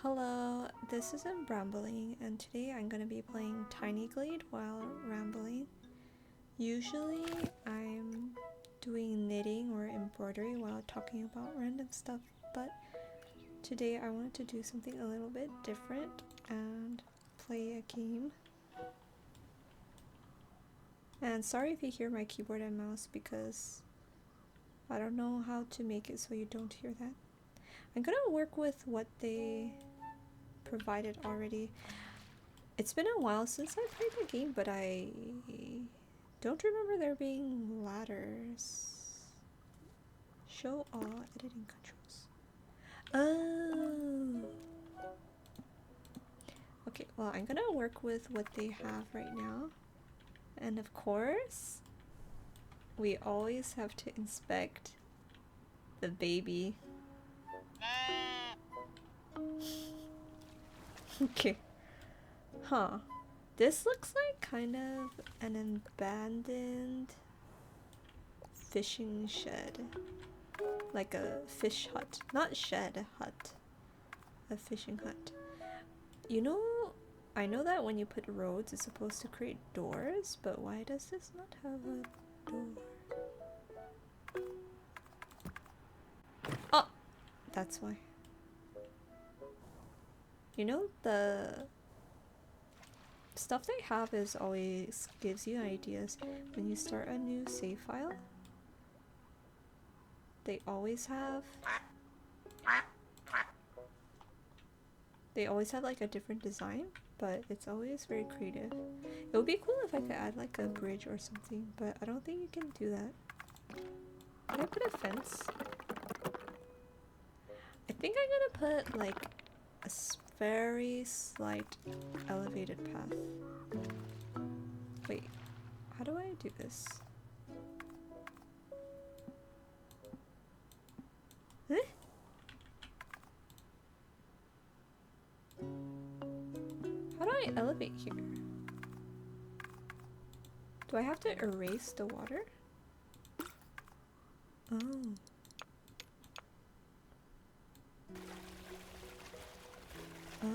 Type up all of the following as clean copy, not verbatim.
Hello, this is Rambling, and today I'm gonna be playing Tiny Glade while rambling. Usually I'm doing knitting or embroidery while talking about random stuff, but today I wanted to do something a little bit different and play a game. And sorry if you hear my keyboard and mouse because I don't know how to make it so you don't hear that. I'm gonna work with what they provided already. It's been a while since I played the game, but I don't remember there being ladders. Show all editing controls. Oh. Okay, well, I'm gonna work with what they have right now. And of course, we always have to inspect the baby. Okay. Huh. This looks like kind of an abandoned fishing shed. Like a fish hut. Not shed, hut. A fishing hut. You know, I know that when you put roads it's supposed to create doors, but why does this not have a door? Oh! That's why. You know, the stuff they have is always gives you ideas. When you start a new save file, they always have like a different design, but it's always very creative. It would be cool if I could add like a bridge or something, but I don't think you can do that. Can I put a fence? I think I'm gonna put like a very slight elevated path. Wait, how do I do this? Huh? How do I elevate here? Do I have to erase the water? Oh. Oh.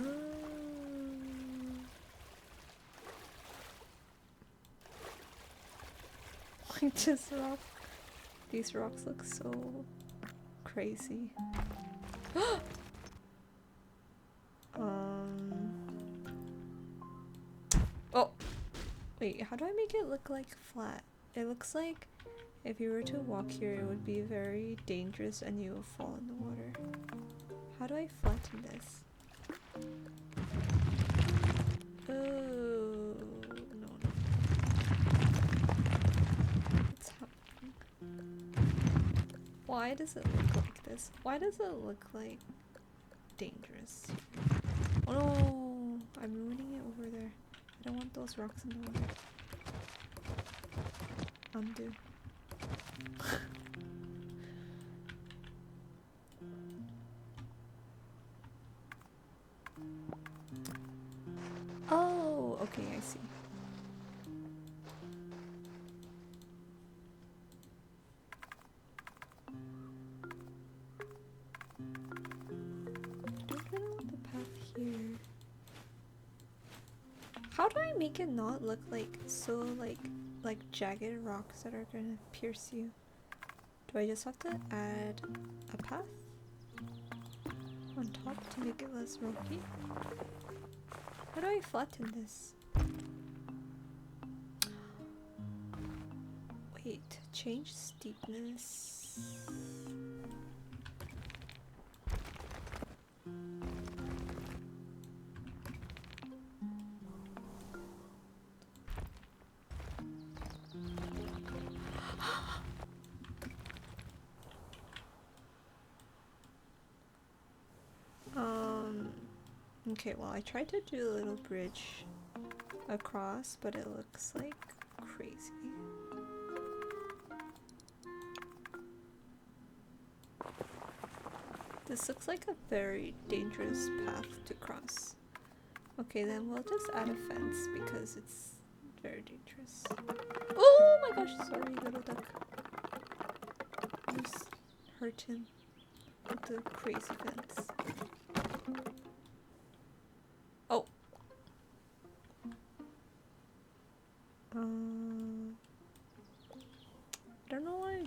Like this rock. These rocks look so crazy. Oh! Wait, how do I make it look like flat? It looks like if you were to walk here it would be very dangerous and you will fall in the water. How do I flatten this? Oh, no. What's happening? Why does it look like this? Why does it look like dangerous? Oh no! I'm ruining it over there. I don't want those rocks in the water. Undo. Oh, okay, I see. I don't really want the path here. How do I make it not look like so like jagged rocks that are gonna pierce you? Do I just have to add a path on top to make it less rocky? How do I flatten this? Wait, change steepness. Okay, well, I tried to do a little bridge across, but it looks like crazy. This looks like a very dangerous path to cross. Okay, then we'll just add a fence because it's very dangerous. Oh my gosh, sorry, little duck. Just hurt him with the crazy fence.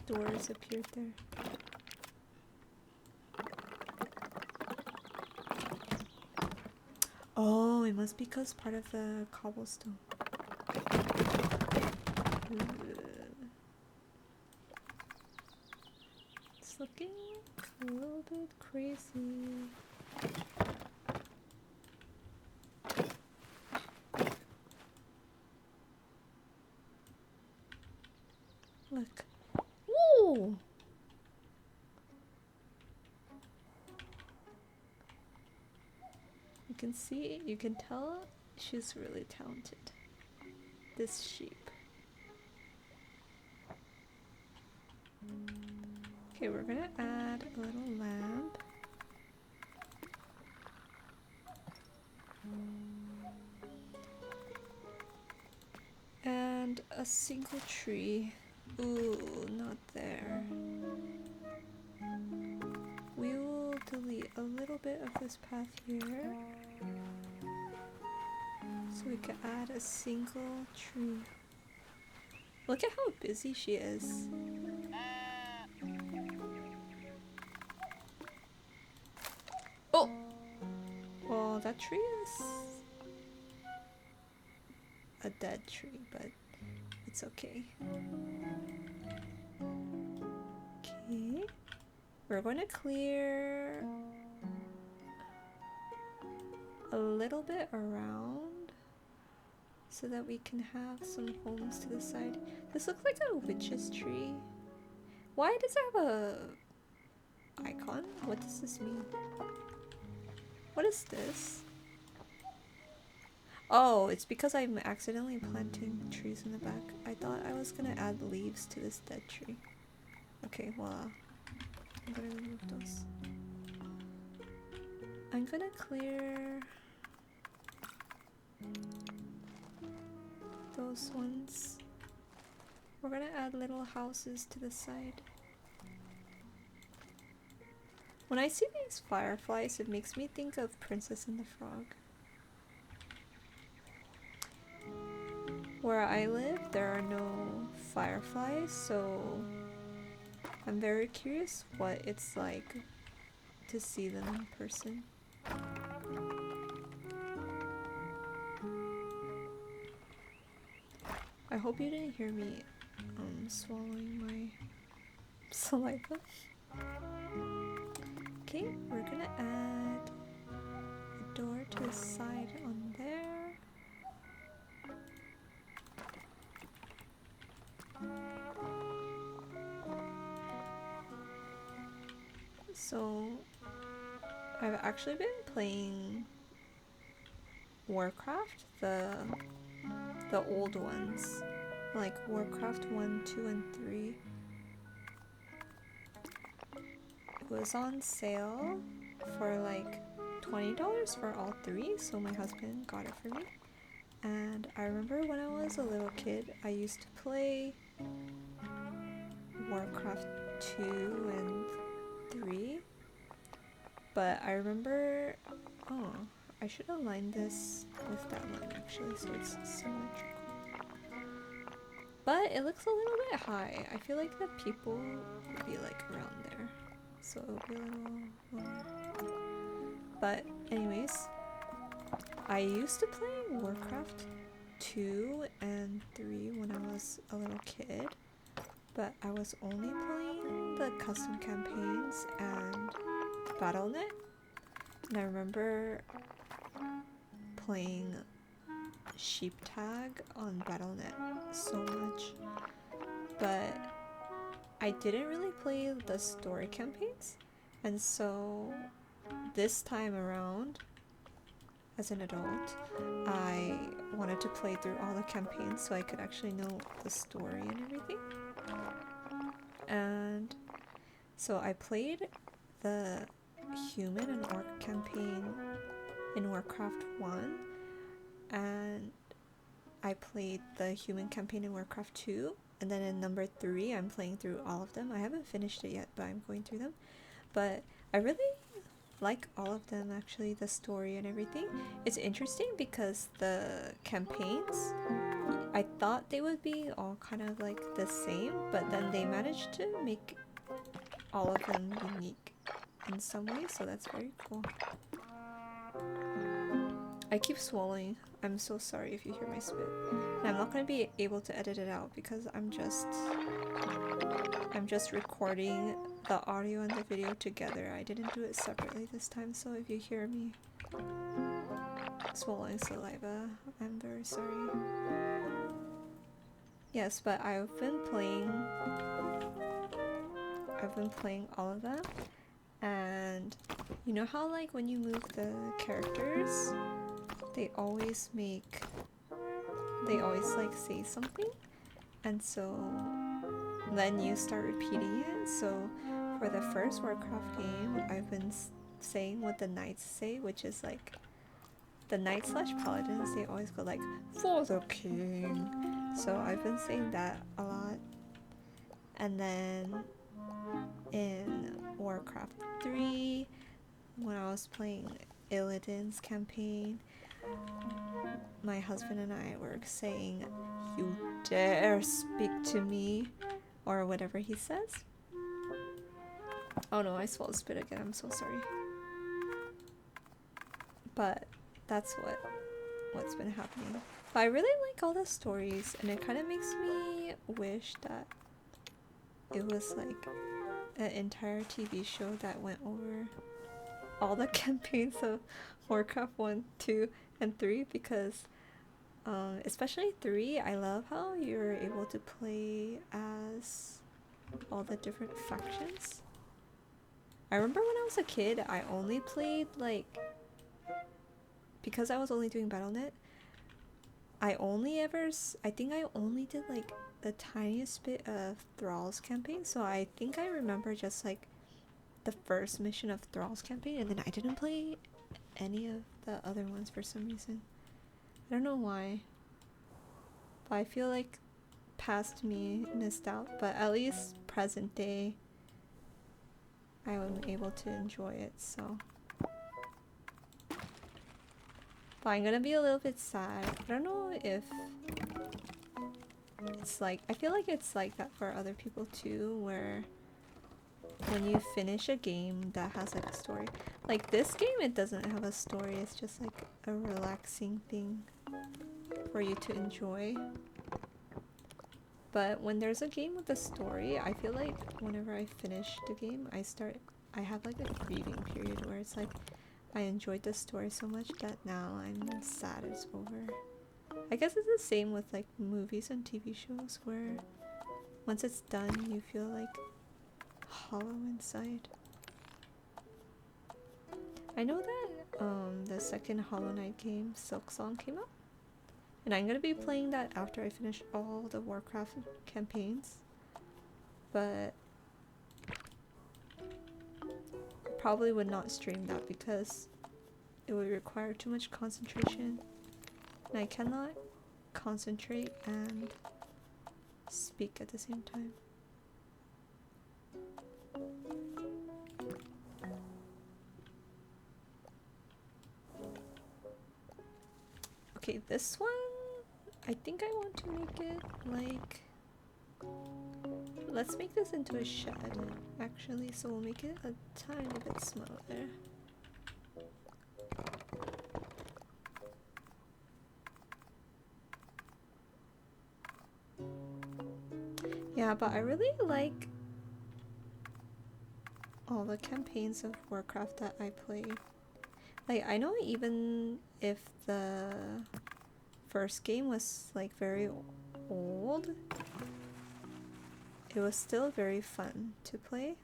doors appeared there? Oh, it must be because part of the cobblestone. It's looking a little bit crazy. Look. Ooh! You can see, you can tell she's really talented. This sheep. Okay, we're gonna add a little lamp. And a single tree. Ooh, not there. We will delete a little bit of this path here. So we can add a single tree. Look at how busy she is. Oh! Well, that tree is a dead tree, but it's okay. Okay. We're going to clear a little bit around so that we can have some homes to the side. This looks like a witch's tree. Why does it have a icon? What does this mean? What is this? Oh, it's because I'm accidentally planting trees in the back. I thought I was gonna add leaves to this dead tree. Okay, voila. I'm gonna remove those. I'm gonna clear those ones. We're gonna add little houses to the side. When I see these fireflies, it makes me think of Princess and the Frog. Where I live, there are no fireflies, so I'm very curious what it's like to see them in person. I hope you didn't hear me swallowing my saliva. Okay, we're gonna add a door to the side on there. So I've actually been playing Warcraft, the old ones, like Warcraft 1, 2, and 3. It was on sale for like $20 for all three, so my husband got it for me. And I remember when I was a little kid, I used to play Warcraft 2 and 3. But I remember, oh, I should align this with that one actually, so it's symmetrical. But it looks a little bit high. I feel like the people would be like around there, so it would be a little lower. But anyways, I used to play Warcraft 2 and 3 when I was a little kid, but I was only playing the custom campaigns and Battle.net, and I remember playing Sheep Tag on Battle.net so much, but I didn't really play the story campaigns, and so this time around, as an adult, I wanted to play through all the campaigns so I could actually know the story and everything. And so I played the human and orc campaign in Warcraft 1, and I played the human campaign in Warcraft 2, and then in number 3 I'm playing through all of them. I haven't finished it yet, but I'm going through them. But I really like all of them, actually, the story and everything. It's interesting because the campaigns, I thought they would be all kind of like the same, but then they managed to make all of them unique in some way, so that's very cool. I keep swallowing. I'm so sorry if you hear my spit. And I'm not going to be able to edit it out because I'm just recording the audio and the video together. I didn't do it separately this time, so if you hear me swallowing saliva, I'm very sorry. Yes, but I've been playing all of them, and you know how like when you move the characters, they always like say something, and so then you start repeating it. So for the first Warcraft game, I've been saying what the knights say, which is like the knights / paladins, they always go like, "For the king." So I've been saying that a lot. And then in Warcraft 3, when I was playing Illidan's campaign, my husband and I were saying, "You dare speak to me," or whatever he says. Oh no, I swallowed spit again, I'm so sorry. But that's what's been happening. But I really like all the stories, and it kind of makes me wish that it was like an entire TV show that went over all the campaigns of Warcraft 1, 2, and 3, because especially 3, I love how you're able to play as all the different factions. I remember when I was a kid, I only played like, because I was only doing Battle.net, I think I only did like the tiniest bit of Thrall's campaign, so I think I remember just like the first mission of Thrall's campaign, and then I didn't play any of the other ones for some reason. I don't know why, but I feel like past me missed out, but at least present day I was able to enjoy it, so. But I'm gonna be a little bit sad. I don't know if it's like, I feel like it's like that for other people too, where when you finish a game that has like a story, like this game, it doesn't have a story, it's just like a relaxing thing for you to enjoy. But when there's a game with a story, I feel like whenever I finish the game, I have like a grieving period where it's like I enjoyed the story so much that now I'm sad it's over. I guess it's the same with like movies and TV shows, where once it's done you feel like hollow inside. I know that the second Hollow Knight game, Silksong, came out, and I'm gonna be playing that after I finish all the Warcraft campaigns, but probably would not stream that because it would require too much concentration, and I cannot concentrate and speak at the same time. Okay, this one, I think I want to make it like, let's make this into a shed actually, so we'll make it a tiny bit smaller. Yeah, but I really like all the campaigns of Warcraft that I played. Like, I know even if the first game was like very old, it was still very fun to play.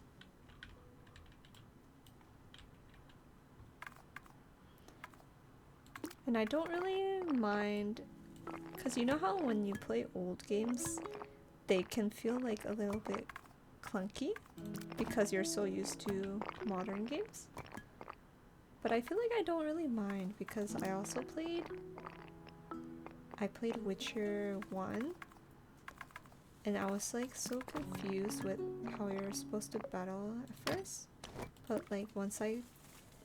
And I don't really mind, because you know how when you play old games, they can feel like a little bit clunky because you're so used to modern games. But I feel like I don't really mind, because I also played Witcher 1, and I was like so confused with how you're supposed to battle at first. But like once I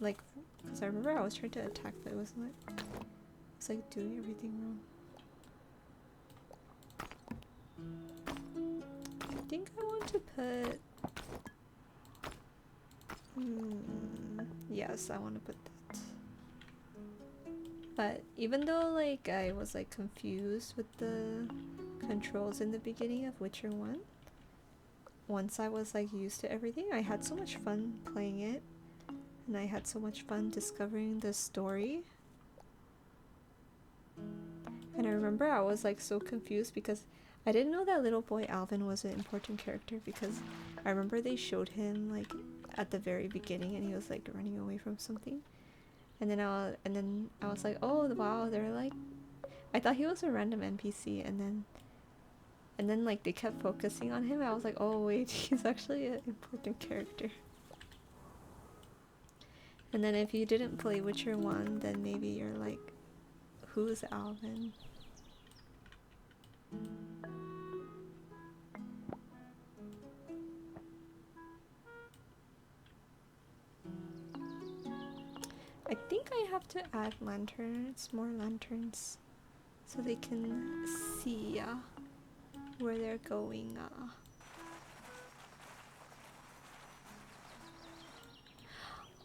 because I remember I was trying to attack, but it was like doing everything wrong. I think I want to put... yes, I want to put that. But even though like I was like confused with the controls in the beginning of Witcher 1, once I was like used to everything, I had so much fun playing it, and I had so much fun discovering the story. And I remember I was like so confused because I didn't know that little boy Alvin was an important character, because I remember they showed him like at the very beginning and he was like running away from something. And then I was like, oh wow, they're like, I thought he was a random NPC, and then like they kept focusing on him. I was like, oh wait, he's actually an important character. And then if you didn't play Witcher 1, then maybe you're like, who's Alvin? I think I have to add lanterns, more lanterns, so they can see where they're going.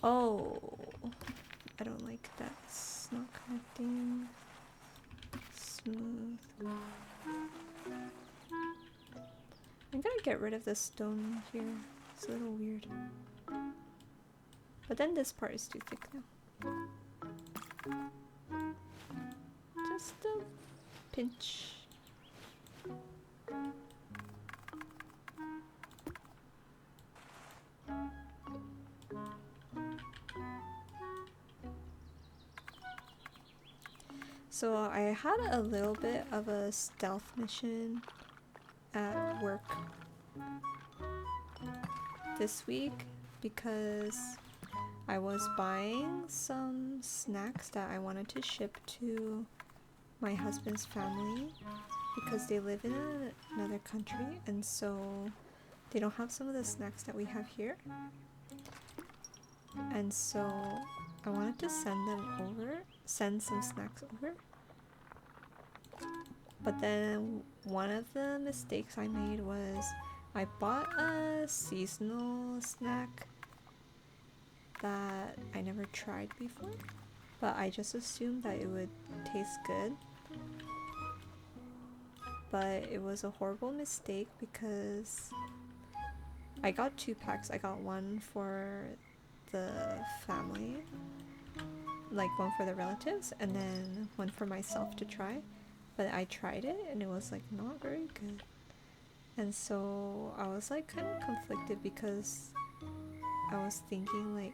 Oh, I don't like that. It's not connecting. Smooth. I'm gonna get rid of the stone here. It's a little weird. But then this part is too thick now. Just a pinch. So I had a little bit of a stealth mission at work this week because I was buying some snacks that I wanted to ship to my husband's family because they live in another country, and so they don't have some of the snacks that we have here. And so I wanted to send some snacks over. But then one of the mistakes I made was I bought a seasonal snack that I never tried before, but I just assumed that it would taste good. But it was a horrible mistake because I got 2 packs. I got one for the family, like one for the relatives, and then one for myself to try. But I tried it and it was like not very good. And so I was like kind of conflicted because I was thinking like,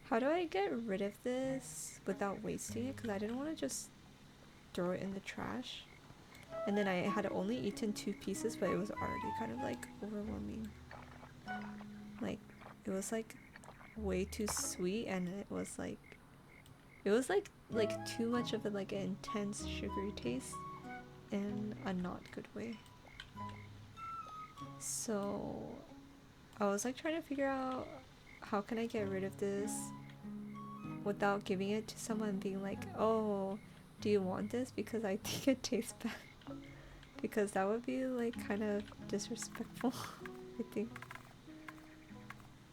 how do I get rid of this without wasting it? Because I didn't want to just throw it in the trash. And then I had only eaten 2 pieces, but it was already kind of like overwhelming. Like it was like way too sweet, and it was like too much of a like an intense sugary taste in a not good way. So I was like trying to figure out how can I get rid of this without giving it to someone and being like, oh, do you want this because I think it tastes bad? Because that would be like kind of disrespectful, I think.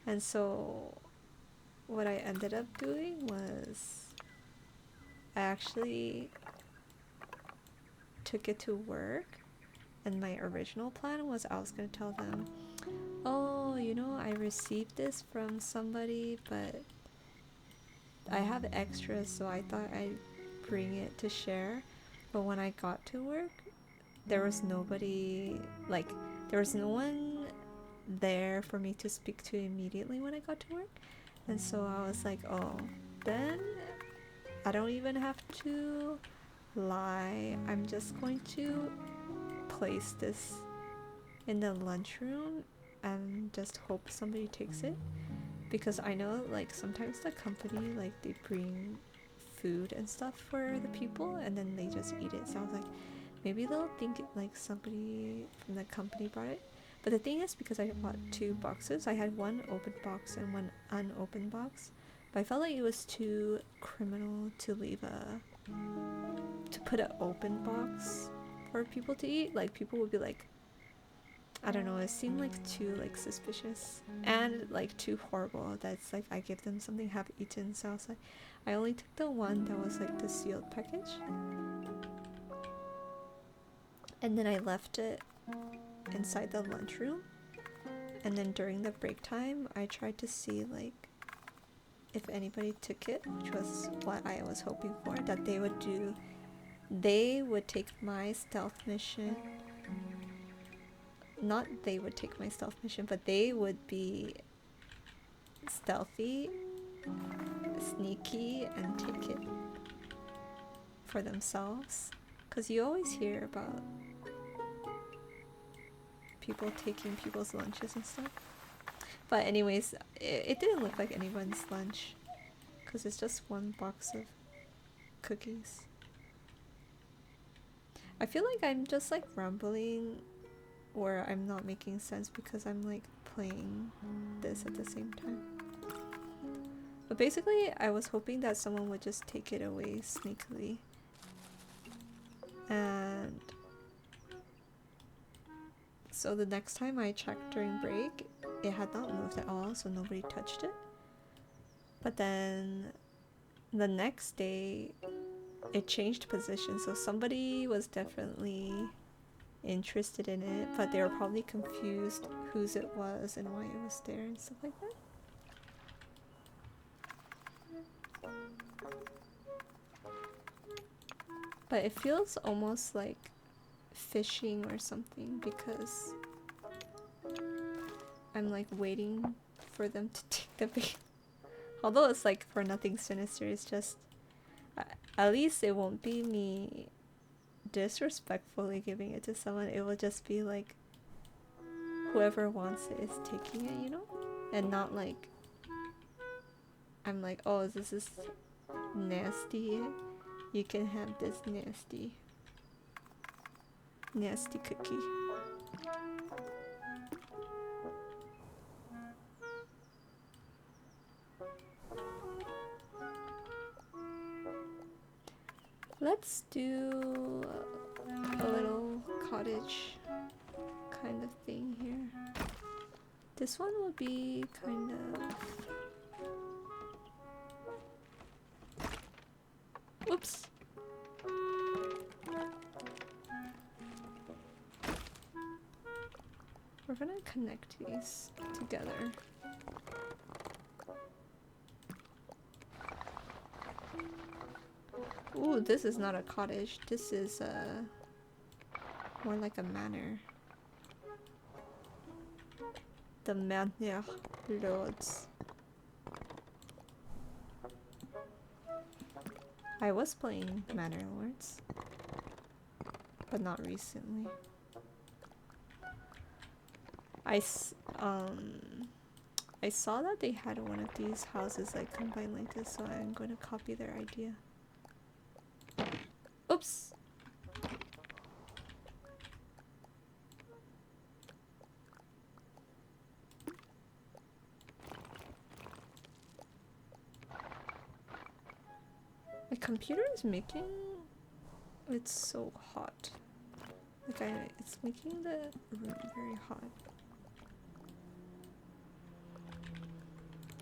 And so what I ended up doing was I actually took it to work, and my original plan was I was gonna tell them, oh, you know, I received this from somebody, but I have extras, so I thought I'd bring it to share. But when I got to work, there was nobody, like, there was no one there for me to speak to immediately when I got to work. And so I was like, oh, then I don't even have to lie. I'm just going to place this in the lunchroom and just hope somebody takes it. Because I know like sometimes the company, like they bring food and stuff for the people and then they just eat it. So I was like, maybe they'll think like somebody from the company brought it. But the thing is, because I bought 2 boxes, I had one open box and one unopened box. But I felt like it was too criminal to leave to put an open box for people to eat. Like people would be like, I don't know, it seemed like too like suspicious and like too horrible that's like I give them something half eaten. So I was like, I only took the one that was like the sealed package, and then I left it inside the lunchroom. And then during the break time I tried to see like if anybody took it, which was what I was hoping for, that they would take my stealth mission. Not they would take my stealth mission, but they would be stealthy, sneaky, and take it for themselves. Because you always hear about people taking people's lunches and stuff. But anyways, it didn't look like anyone's lunch. Because it's just one box of cookies. I feel like I'm just like rambling or I'm not making sense because I'm like playing this at the same time. But basically I was hoping that someone would just take it away sneakily. And so the next time I checked during break, it had not moved at all, so nobody touched it. But then the next day it changed position, so somebody was definitely interested in it, but they were probably confused whose it was and why it was there and stuff like that. But it feels almost like fishing or something because I'm like waiting for them to take the bait. Although it's like for nothing sinister, it's just at least it won't be me disrespectfully giving it to someone. It will just be like whoever wants it is taking it, you know? And not like I'm like, oh, this is nasty, you can have this nasty cookie. Let's do a little cottage kind of thing here. This one will be kind of... Oops! We're gonna connect these together. Ooh, this is not a cottage. This is more like a manor. The Manor Lords. I was playing Manor Lords, but not recently. I saw that they had one of these houses like combined like this, so I'm going to copy their idea. Oops! My computer is making it so hot. Like it's making the room very hot.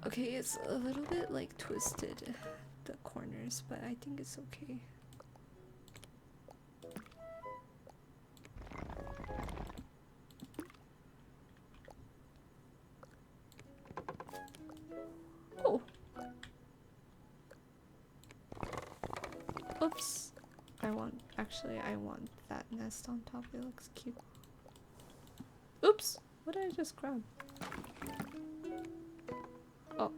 Okay, it's a little bit like twisted, the corners, but I think it's okay. Oh! Oops! I want that nest on top, it looks cute. Oops! What did I just grab? Oh.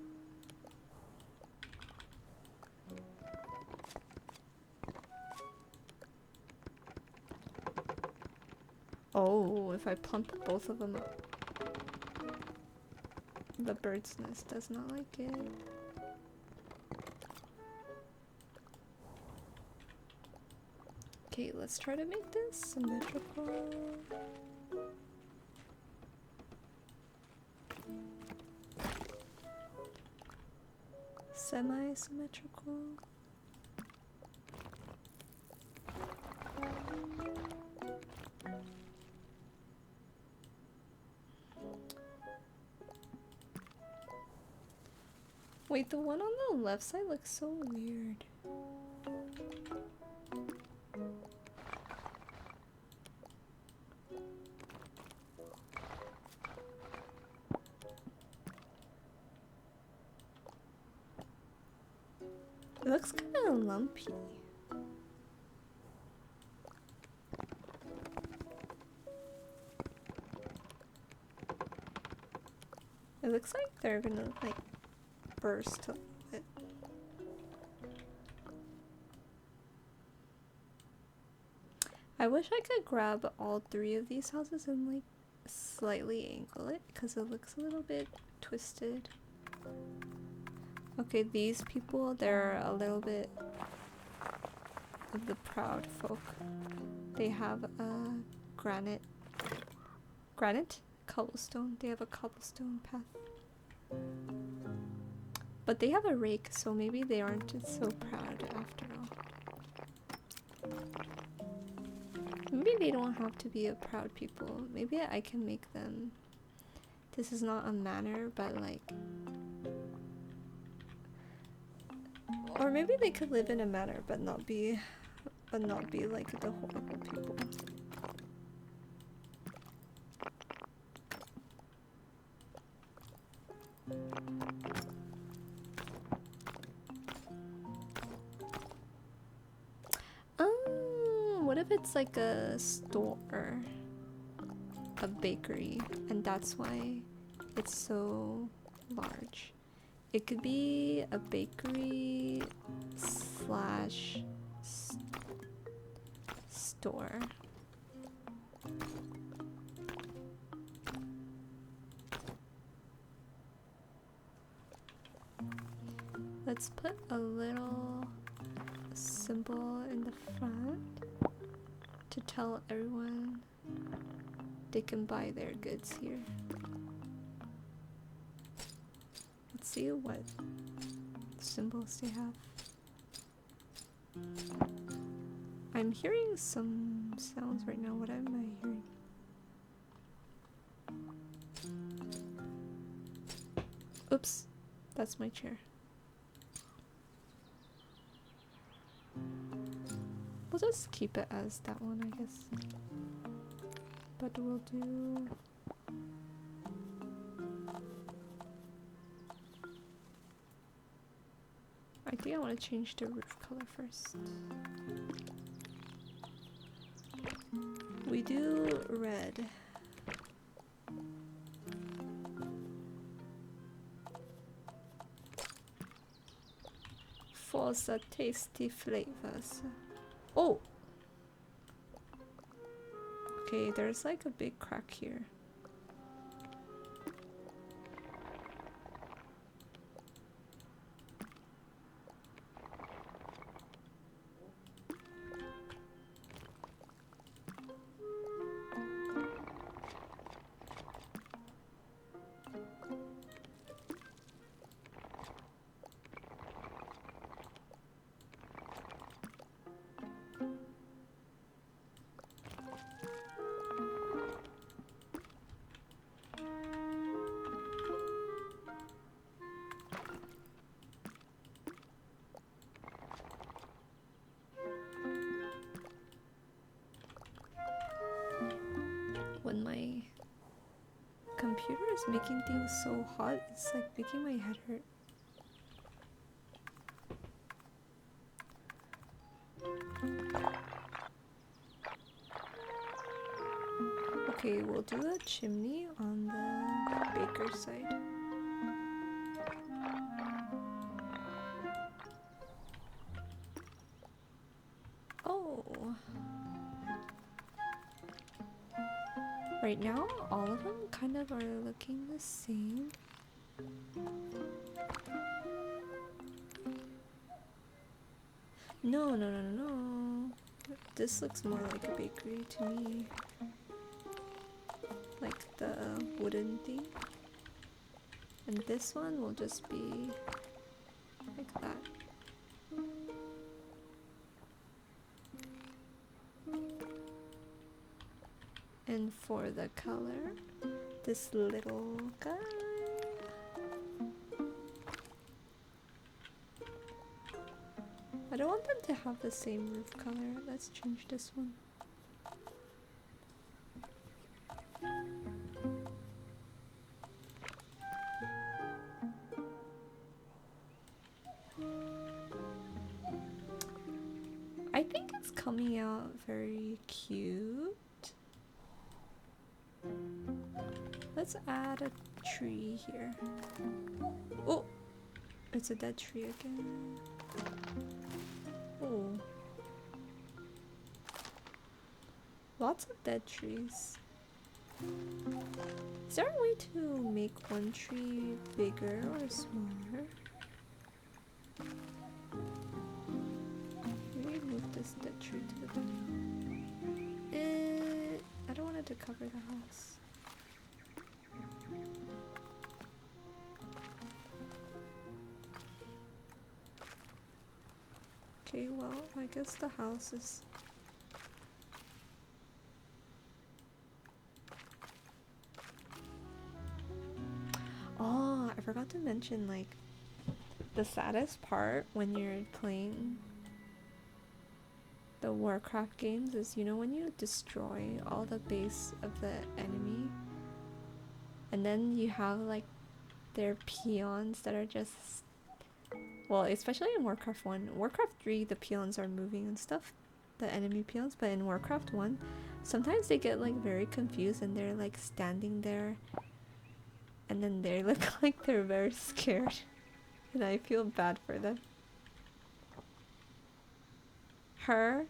Oh, if I plump both of them up. The bird's nest does not like it. Okay, let's try to make this symmetrical. Semi-symmetrical. Wait, the one on the left side looks so weird. It looks kind of lumpy. It looks like they're gonna like burst a little bit. I wish I could grab all three of these houses and like slightly angle it because it looks a little bit twisted. Okay, these people, they're a little bit of the proud folk. They have a granite cobblestone. They have a cobblestone path. But they have a rake, so maybe they aren't so proud after all. Maybe they don't have to be a proud people. Maybe I can make them. This is not a manor, but like. Or maybe they could live in a manor, but not be like the horrible people. What if it's like a store, a bakery, and that's why it's so large? It could be a bakery slash store. Let's put a little symbol in the front to tell everyone they can buy their goods here. Let's see what symbols they have. I'm hearing some sounds right now. What am I hearing? Oops, that's my chair. We'll just keep it as that one, I guess. But we'll do... I think I want to change the roof color first. We do red. For the tasty flavors. Oh! Okay, there's like a big crack here. When my computer is making things so hot, it's like making my head hurt. Okay, we'll do a chimney on the baker's side. Oh. Right now, all of them kind of are looking the same. No. This looks more like a bakery to me. Like the wooden thing. And this one will just be like that. And for the color, this little guy. I don't want them to have the same roof color. Let's change this one. I think it's coming out very cute. Let's add a tree here. Oh! It's a dead tree again. Oh. Lots of dead trees. Is there a way to make one tree bigger or smaller? Maybe move this dead tree to the back. I don't want it to cover the house. Okay, well, I guess the house is... Oh, I forgot to mention, like, the saddest part when you're playing the Warcraft games is, you know, when you destroy all the base of the enemy and then you have, like, their peons that are just... Well, especially in Warcraft 1. Warcraft 3, the peons are moving and stuff, the enemy peons, but in Warcraft 1, sometimes they get, like, very confused and they're, like, standing there and then they look like they're very scared. And I feel bad for them. Her,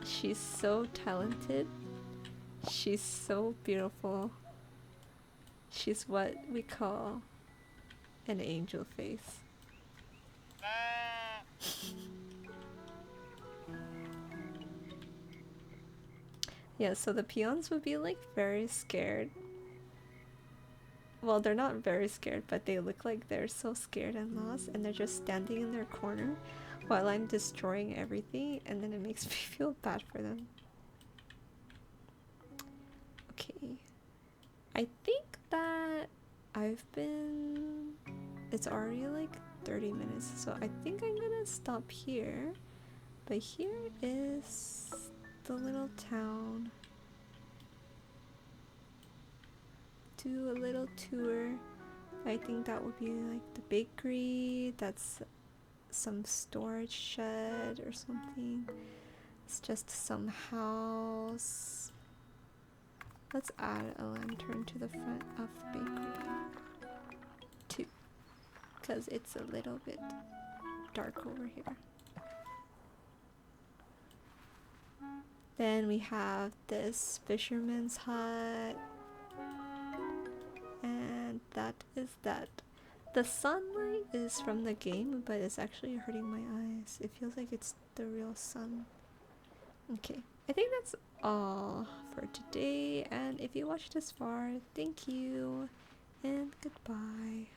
she's so talented. She's so beautiful. She's what we call an angel face. Yeah, so the peons would be like very scared. Well, they're not very scared, but they look like they're so scared and lost, and they're just standing in their corner while I'm destroying everything, and then it makes me feel bad for them. Okay. I think that it's already like 30 minutes, so I think I'm gonna stop here. But here is the little town. Do a little tour. I think that would be like the bakery. That's some storage shed or something. It's just some house. Let's add a lantern to the front of the bakery too, because it's a little bit dark over here. Then we have this fisherman's hut, and that is that. The sunlight is from the game, but it's actually hurting my eyes. It feels like it's the real sun. Okay, I think that's all for today, and if you watched this far, thank you, and goodbye.